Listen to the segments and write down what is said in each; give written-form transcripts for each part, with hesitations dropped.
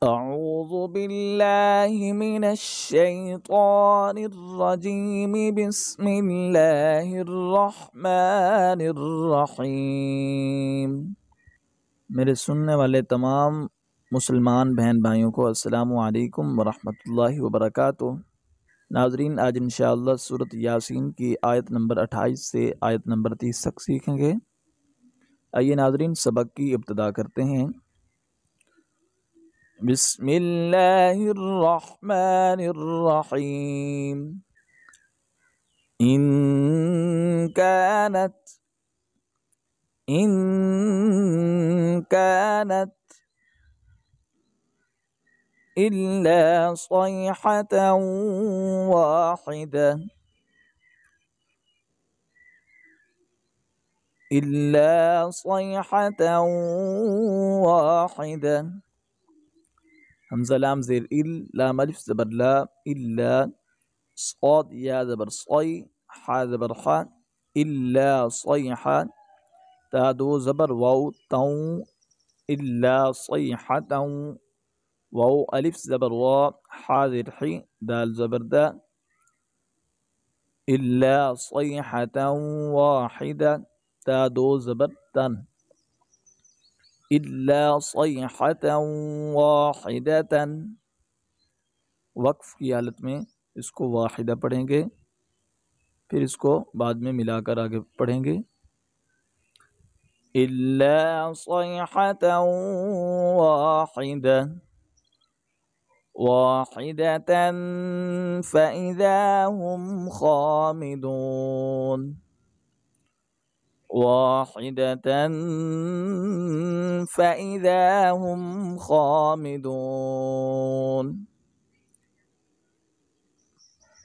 أعوذ بالله من الشيطان الرجيم بسم الله الرحمن الرحیم۔ میرے سننے والے تمام مسلمان بہن بھائیوں کو السلام علیکم ورحمۃ اللہ وبرکاتہ۔ ناظرین، آج انشاءاللہ سورۃ یاسین کی آیت نمبر 28 سے آیت نمبر 30 تک سیکھیں گے۔ آئیے ناظرین، سبق کی ابتدا کرتے ہیں۔ بسم اللہ الرحمن الرحیم۔ ان كانت إلا صيحة واحدة حمزہ لام زیر ال، لام الف زبر لا، الا، صاد یا زبر صی، حا زبر حا، الا صیحہ، تا دو زبر واو توں، الا صیحة، واو الف زبر وا، حا زیر حی، دال زبر دا، الا صیحة واحدہ، تا دو زبر تن، الا صیحة واحدة۔ وقف کی حالت میں اس کو واحدہ پڑھیں گے، پھر اس کو بعد میں ملا کر آگے پڑھیں گے۔ الا صیحة واحدة فإذا هم خامدون، واحدة فإذا هم خامدون۔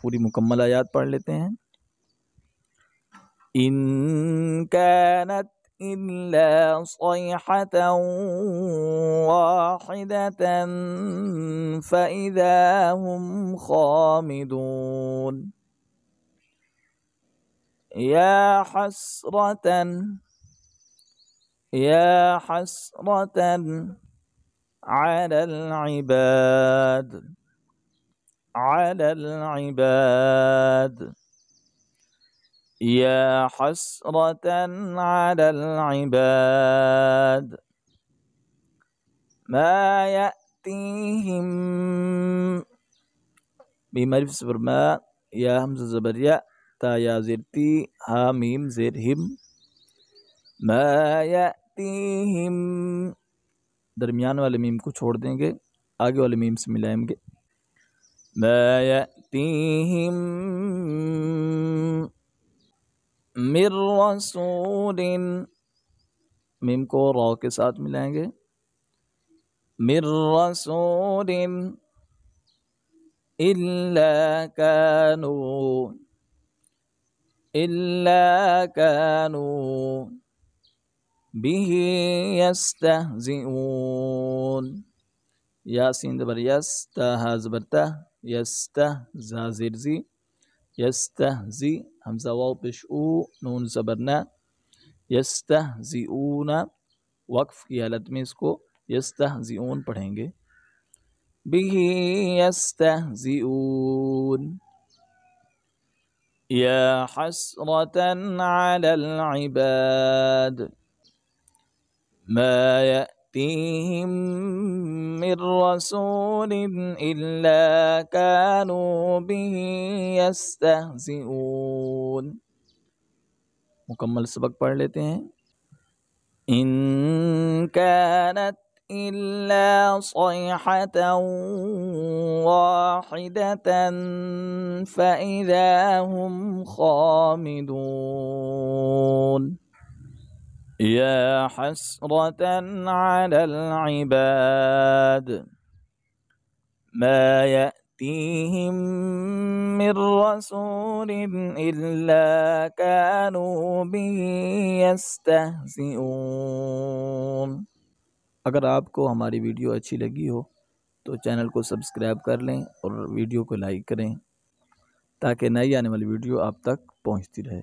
پوری مکمل آیات پڑھ لیتے ہیں۔ ان كانت إلا صيحة واحدة فإذا هم خامدون، يا حسرة على العباد، يا حسرة على العباد، ما يأتيهم بمرف زبر ما، یا حمزہ زبر یا، تا یا زیر تی، ہا میم زیر ہم، ما یأتیہم، درمیان والے میم کو چھوڑ دیں گے، آگے والے میم سے ملائیں گے۔ ما یأتیہم من رسول، میم کو را کے ساتھ ملائیں گے، من رسول إلا كانوا به يستهزئون، یاسین زبر یس، تا ہا زبر تا، یستہزا زیر زی، یستہزی، حمزہ واو پیش او، نون زبر نا، یستہزئون۔ وقف کی حالت میں اس کو یستہزئون پڑھیں گے۔ به يستهزئون، يا حسرة على العباد، ما يأتيهم من رسول إلا كانوا به يستهزئون۔ مکمل سبق پڑھ لیتے ہیں۔ ان كانت إلا صيحة واحدة فإذا هم خامدون، يا حسرة على العباد، ما يأتيهم من رسول إلا كانوا به يستهزئون۔ اگر آپ کو ہماری ویڈیو اچھی لگی ہو تو چینل کو سبسکرائب کر لیں اور ویڈیو کو لائک کریں تاکہ نئی آنے والی ویڈیو آپ تک پہنچتی رہے۔